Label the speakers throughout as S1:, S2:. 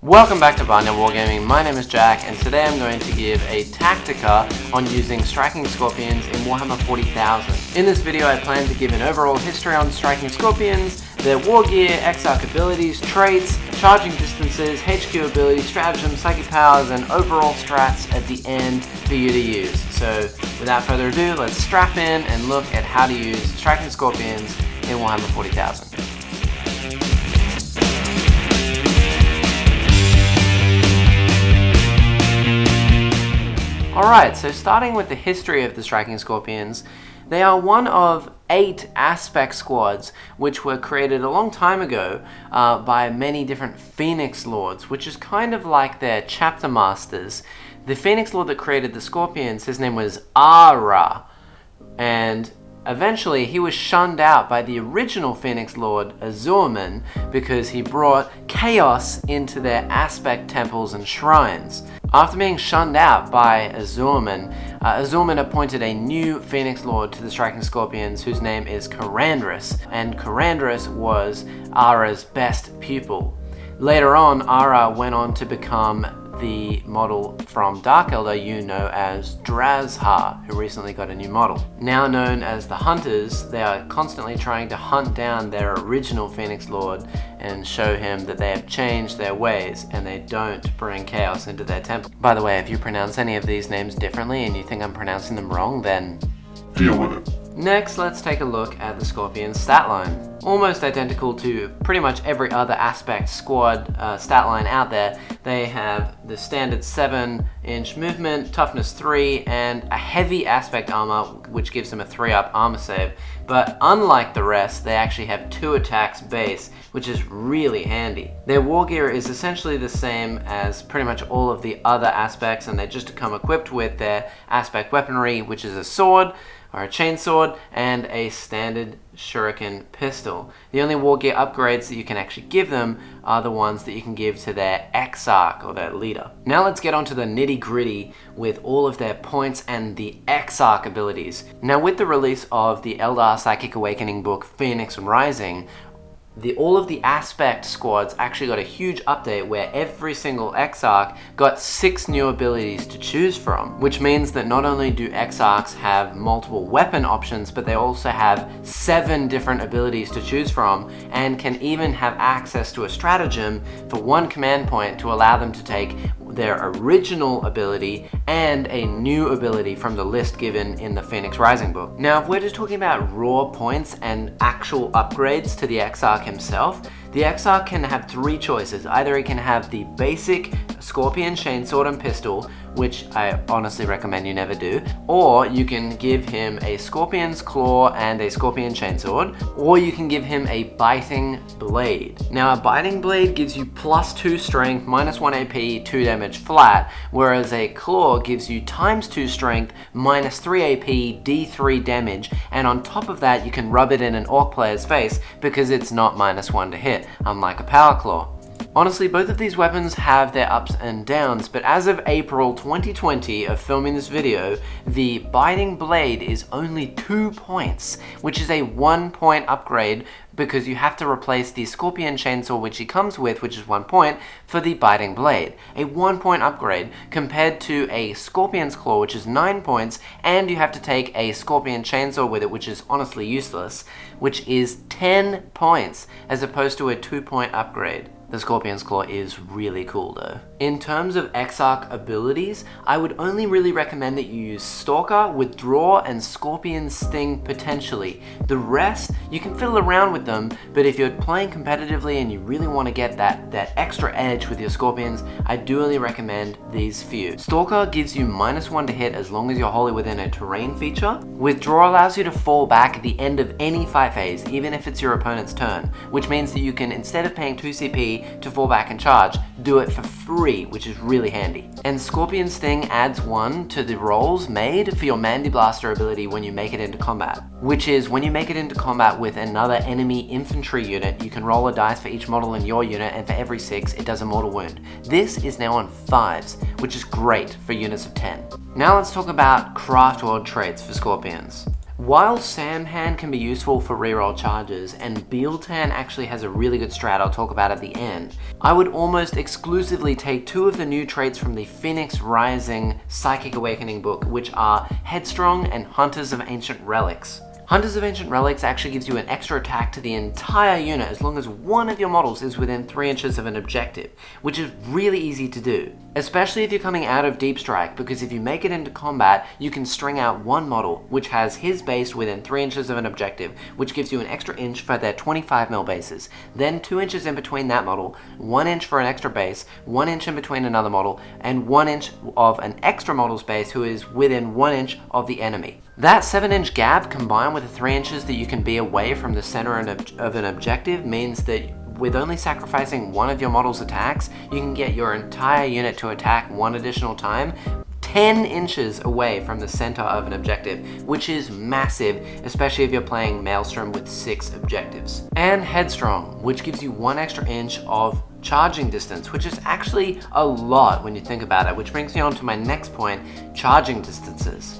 S1: Welcome back to Barnyard Wargaming. My name is Jack, and today I'm going to give a tactica on using striking scorpions in Warhammer 40,000. In this video I plan to give an overall history on striking scorpions, their war gear, Exarch abilities, traits, charging distances, HQ abilities, stratagem, psychic powers, and overall strats at the end for you to use. So without further ado, let's strap in and look at how to use striking scorpions in Warhammer 40,000. Alright, so starting with the history of the Striking Scorpions, they are one of 8 aspect squads which were created a long time ago by many different Phoenix Lords, which is kind of like their chapter masters. The Phoenix Lord that created the Scorpions, his name was Ara, and eventually he was shunned out by the original Phoenix Lord, Azurman, because he brought chaos into their aspect temples and shrines. After being shunned out by Azurman, Azurman appointed a new Phoenix Lord to the Striking Scorpions whose name is Karandrus, and Karandrus was Ara's best pupil. Later on, Ara went on to become the model from Dark Elder you know as Drazhar, who recently got a new model. Now known as the Hunters, they are constantly trying to hunt down their original Phoenix Lord and show him that they have changed their ways and they don't bring chaos into their temple. By the way, if you pronounce any of these names differently and you think I'm pronouncing them wrong, then
S2: deal with it.
S1: Next, let's take a look at the Scorpion's stat line. Almost identical to pretty much every other aspect squad stat line out there, they have the standard 7-inch movement, toughness 3, and a heavy aspect armor, which gives them a 3-up armor save. But unlike the rest, they actually have 2 attacks base, which is really handy. Their war gear is essentially the same as pretty much all of the other aspects, and they just come equipped with their aspect weaponry, which is a sword, or a chainsword, and a standard shuriken pistol. The only war gear upgrades that you can actually give them are the ones that you can give to their Exarch, or their leader. Now let's get on to the nitty gritty with all of their points and the Exarch abilities. Now with the release of the Eldar Psychic Awakening book Phoenix Rising, all of the aspect squads actually got a huge update where every single Exarch got 6 new abilities to choose from, which means that not only do Exarchs have multiple weapon options, but they also have 7 different abilities to choose from, and can even have access to a stratagem for 1 command point to allow them to take their original ability and a new ability from the list given in the Phoenix Rising book. Now, if we're just talking about raw points and actual upgrades to the Exarch himself, the Exarch can have 3 choices. Either he can have the basic Scorpion chainsword and pistol, which I honestly recommend you never do, or you can give him a Scorpion's claw and a Scorpion chainsword, or you can give him a biting blade. Now a biting blade gives you +2 strength, -1 AP, 2 damage flat, whereas a claw gives you ×2 strength, -3 AP, D3 damage, and on top of that you can rub it in an orc player's face because it's not -1 to hit, unlike a power claw. Honestly, both of these weapons have their ups and downs, but as of April 2020 of filming this video, the Biting Blade is only 2 points, which is a 1-point upgrade because you have to replace the Scorpion Chainsaw which he comes with, which is 1 point, for the Biting Blade. A 1-point upgrade compared to a Scorpion's Claw, which is 9 points, and you have to take a Scorpion Chainsaw with it, which is honestly useless, which is 10 points, as opposed to a 2-point upgrade. The Scorpion's Claw is really cool though. In terms of Exarch abilities, I would only really recommend that you use Stalker, Withdraw, and Scorpion Sting potentially. The rest, you can fiddle around with them, but if you're playing competitively and you really want to get that extra edge with your Scorpions, I do only recommend these few. Stalker gives you -1 to hit as long as you're wholly within a terrain feature. Withdraw allows you to fall back at the end of any fight phase, even if it's your opponent's turn, which means that you can, instead of paying 2 CP to fall back and charge, do it for free, which is really handy. And Scorpion Sting adds 1 to the rolls made for your Mandy Blaster ability when you make it into combat, which is when you make it into combat with another enemy infantry unit, you can roll a dice for each model in your unit, and for every 6 it does a mortal wound. This is now on 5s, which is great for units of 10. Now let's talk about craft world traits for Scorpions. While Samhan can be useful for reroll charges, and Biel-Tan actually has a really good strat I'll talk about at the end, I would almost exclusively take two of the new traits from the Phoenix Rising Psychic Awakening book, which are Headstrong and Hunters of Ancient Relics. Hunters of Ancient Relics actually gives you an extra attack to the entire unit as long as one of your models is within 3 inches of an objective, which is really easy to do. Especially if you're coming out of Deep Strike, because if you make it into combat, you can string out one model which has his base within 3 inches of an objective, which gives you an extra inch for their 25mm bases. Then 2 inches in between that model, 1 inch for an extra base, 1 inch in between another model, and 1 inch of an extra model's base who is within 1 inch of the enemy. That 7-inch gap combined with the 3 inches that you can be away from the center of an objective means that with only sacrificing one of your model's attacks, you can get your entire unit to attack one additional time, 10 inches away from the center of an objective, which is massive, especially if you're playing Maelstrom with 6 objectives. And Headstrong, which gives you 1 extra inch of charging distance, which is actually a lot when you think about it, which brings me on to my next point, charging distances.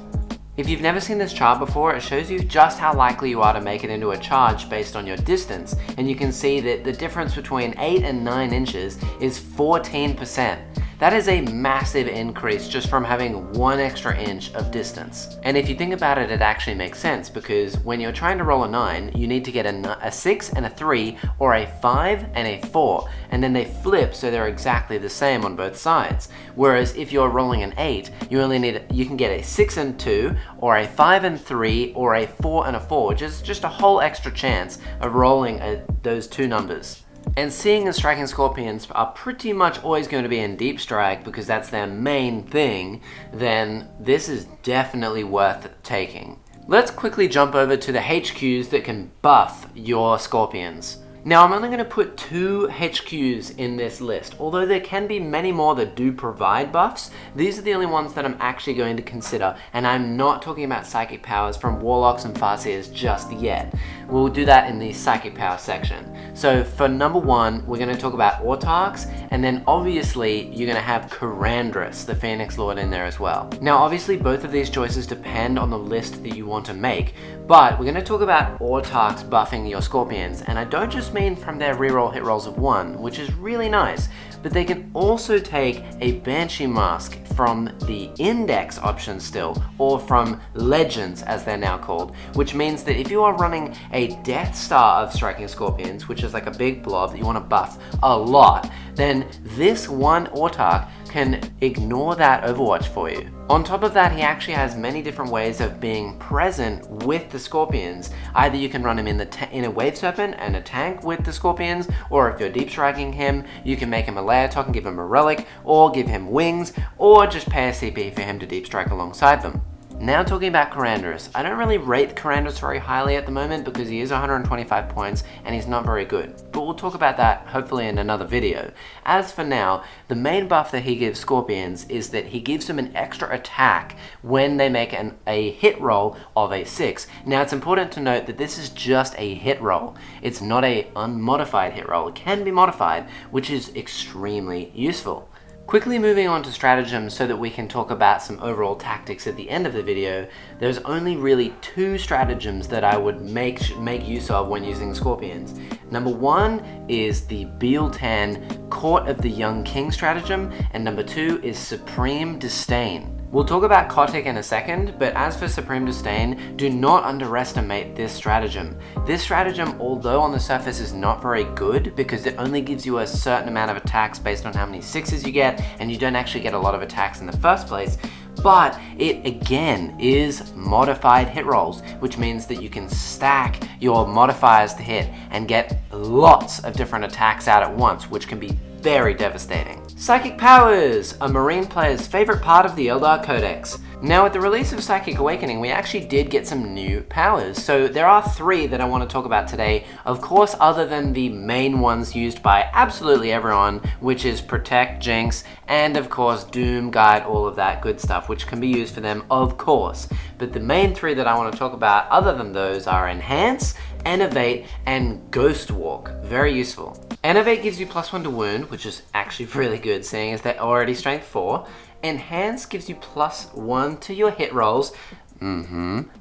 S1: If you've never seen this chart before, it shows you just how likely you are to make it into a charge based on your distance, and you can see that the difference between 8 and 9 inches is 14%. That is a massive increase just from having 1 extra inch of distance. And if you think about it, it actually makes sense, because when you're trying to roll a 9, you need to get a 6 and a 3, or a 5 and a 4, and then they flip so they're exactly the same on both sides. Whereas if you're rolling an 8, you can get a 6 and 2, or a 5 and 3, or a 4 and a 4, which is just a whole extra chance of rolling those two numbers. And seeing as Striking Scorpions are pretty much always going to be in Deep Strike because that's their main thing, then this is definitely worth taking. Let's quickly jump over to the HQs that can buff your Scorpions. Now I'm only going to put 2 HQs in this list, although there can be many more that do provide buffs. These are the only ones that I'm actually going to consider, and I'm not talking about Psychic Powers from Warlocks and Farseers just yet. We'll do that in the Psychic Power section. So for number 1, we're going to talk about Autarchs, and then obviously you're going to have Karandras, the Phoenix Lord, in there as well. Now obviously both of these choices depend on the list that you want to make, but we're going to talk about Autarchs buffing your Scorpions, and I don't just mean from their reroll hit rolls of 1, which is really nice, but they can also take a Banshee Mask from the Index option still, or from Legends as they're now called, which means that if you are running a Death Star of Striking Scorpions, which is like a big blob that you want to buff a lot, then this one Autarch can ignore that Overwatch for you. On top of that, he actually has many different ways of being present with the Scorpions. Either you can run him in a Wave Serpent and a tank with the Scorpions, or if you're deep striking him, you can make him a Laertok and give him a relic, or give him wings, or just pay a CP for him to deep strike alongside them. Now talking about Karandras, I don't really rate Karandras very highly at the moment because he is 125 points and he's not very good, but we'll talk about that hopefully in another video. As for now, the main buff that he gives Scorpions is that he gives them an extra attack when they make a hit roll of a 6. Now it's important to note that this is just a hit roll. It's not a unmodified hit roll. It can be modified, which is extremely useful. Quickly moving on to stratagems so that we can talk about some overall tactics at the end of the video, there's only really 2 stratagems that I would make use of when using Scorpions. Number 1 is the Biel-Tan Court of the Young King stratagem, and number 2 is Supreme Disdain. We'll talk about Kotick in a second, but as for Supreme Disdain, do not underestimate this stratagem. This stratagem, although on the surface is not very good because it only gives you a certain amount of attacks based on how many 6s you get, and you don't actually get a lot of attacks in the first place, but it again is modified hit rolls, which means that you can stack your modifiers to hit and get lots of different attacks out at once, which can be very devastating. Psychic Powers, a Marine player's favorite part of the Eldar Codex. Now with the release of Psychic Awakening, we actually did get some new powers. So there are 3 that I want to talk about today, of course, other than the main ones used by absolutely everyone, which is Protect, Jinx, and of course Doom, Guide, all of that good stuff, which can be used for them, of course. But the main 3 that I want to talk about other than those are Enhance, Innovate, and Ghost Walk. Very useful. Innovate gives you +1 to wound, which is actually really good seeing as they're already strength 4. Enhance gives you +1 to your hit rolls,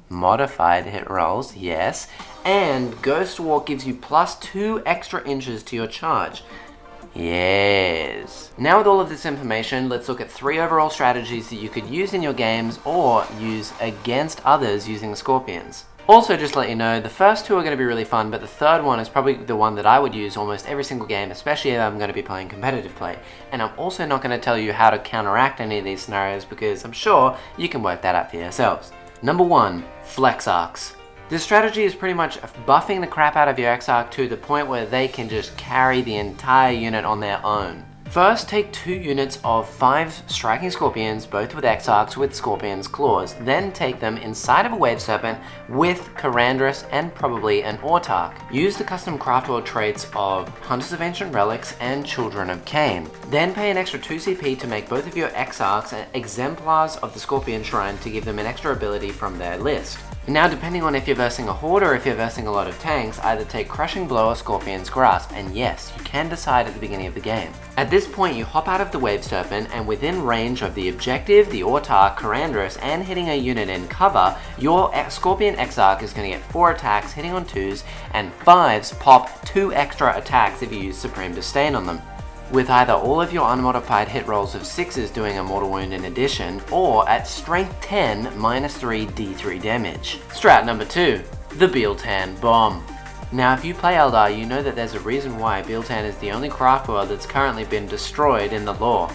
S1: Modified hit rolls, yes. And Ghost Walk gives you plus 2 extra inches to your charge. Yes. Now with all of this information, let's look at 3 overall strategies that you could use in your games or use against others using the Scorpions. Also, just to let you know, the first 2 are going to be really fun, but the third one is probably the one that I would use almost every single game, especially if I'm going to be playing competitive play. And I'm also not going to tell you how to counteract any of these scenarios because I'm sure you can work that out for yourselves. Number 1, Flex Arcs. This strategy is pretty much buffing the crap out of your Exarch to the point where they can just carry the entire unit on their own. First, take 2 units of 5 Striking Scorpions, both with Exarchs with Scorpion's Claws. Then take them inside of a Wave Serpent with Karandras and probably an Autarch. Use the custom craft world traits of Hunters of Ancient Relics and Children of Cain. Then pay an extra 2 CP to make both of your Exarchs exemplars of the Scorpion Shrine to give them an extra ability from their list. Now, depending on if you're versing a Horde or if you're versing a lot of tanks, either take Crushing Blow or Scorpion's Grasp, and yes, you can decide at the beginning of the game. At this point, you hop out of the Wave Serpent, and within range of the objective, the Autarch, Karandras, and hitting a unit in cover, your Scorpion Exarch is going to get 4 attacks hitting on 2s, and 5s pop 2 extra attacks if you use Supreme Disdain on them, with either all of your unmodified hit rolls of 6s doing a mortal wound in addition, or at strength 10, -3 D3 damage. Strat number 2, the Biel-Tan Bomb. Now if you play Eldar, you know that there's a reason why Biel-Tan is the only craft world that's currently been destroyed in the lore.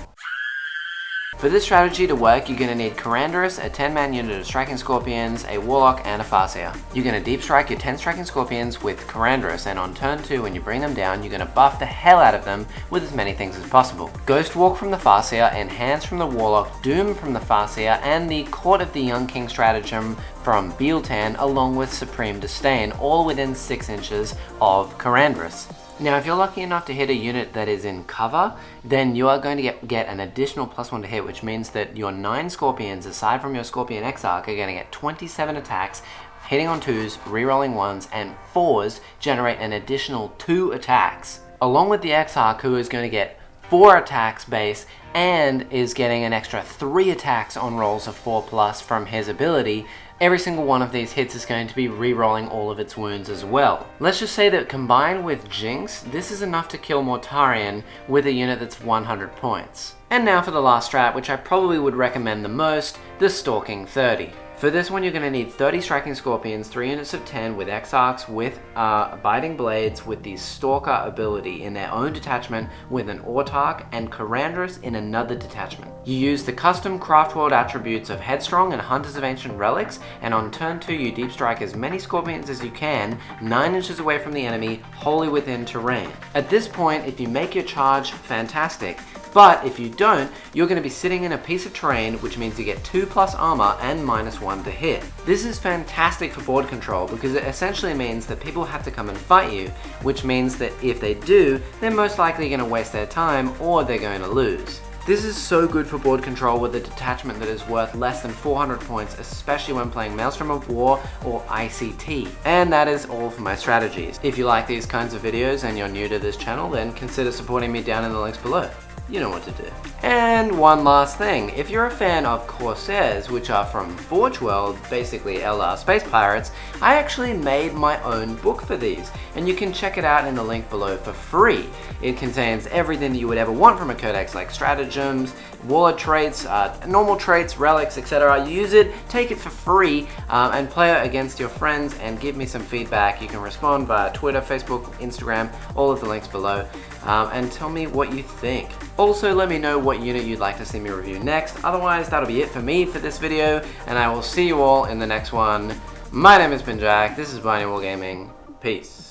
S1: For this strategy to work, you're going to need Karandras, a 10-man unit of Striking Scorpions, a Warlock, and a Farseer. You're going to deep strike your 10 Striking Scorpions with Karandras, and on turn 2, when you bring them down, you're going to buff the hell out of them with as many things as possible. Ghost Walk from the Farseer, Enhance from the Warlock, Doom from the Farseer, and the Court of the Young King stratagem from Biel-Tan, along with Supreme Disdain, all within 6 inches of Karandras. Now, if you're lucky enough to hit a unit that is in cover, then you are going to get an additional +1 to hit, which means that your 9 Scorpions, aside from your Scorpion Exarch, are going to get 27 attacks, hitting on 2s, rerolling 1s, and 4s generate an additional 2 attacks. Along with the Exarch, who is going to get 4 attacks base, and is getting an extra 3 attacks on rolls of 4+ from his ability. Every single one of these hits is going to be re-rolling all of its wounds as well. Let's just say that combined with Jinx, this is enough to kill Mortarion with a unit that's 100 points. And now for the last strat, which I probably would recommend the most, the Stalking 30. For this one, you're going to need 30 Striking Scorpions, 3 units of 10 with Exarchs with Biting Blades with the Stalker ability in their own detachment with an Autarch, and Karandras in another detachment. You use the custom craft world attributes of Headstrong and Hunters of Ancient Relics, and on turn 2 you deep strike as many Scorpions as you can, 9 inches away from the enemy, wholly within terrain. At this point, if you make your charge, fantastic. But if you don't, you're going to be sitting in a piece of terrain, which means you get 2+ armor and -1 to hit. This is fantastic for board control because it essentially means that people have to come and fight you, which means that if they do, they're most likely going to waste their time or they're going to lose. This is so good for board control with a detachment that is worth less than 400 points, especially when playing Maelstrom of War or ICT. And that is all for my strategies. If you like these kinds of videos and you're new to this channel, then consider supporting me down in the links below. You know what to do. And one last thing, if you're a fan of Corsairs, which are from Forge World, basically Eldar Space Pirates, I actually made my own book for these, and you can check it out in the link below for free. It contains everything that you would ever want from a codex, like stratagems, warlord traits, normal traits, relics, etc. Use it, take it for free, and play it against your friends and give me some feedback. You can respond via Twitter, Facebook, Instagram, all of the links below, and tell me what you think. Also, let me know what unit you'd like to see me review next. Otherwise, that'll be it for me for this video, and I will see you all in the next one. My name has been Jack, this is Binary Wargaming, peace.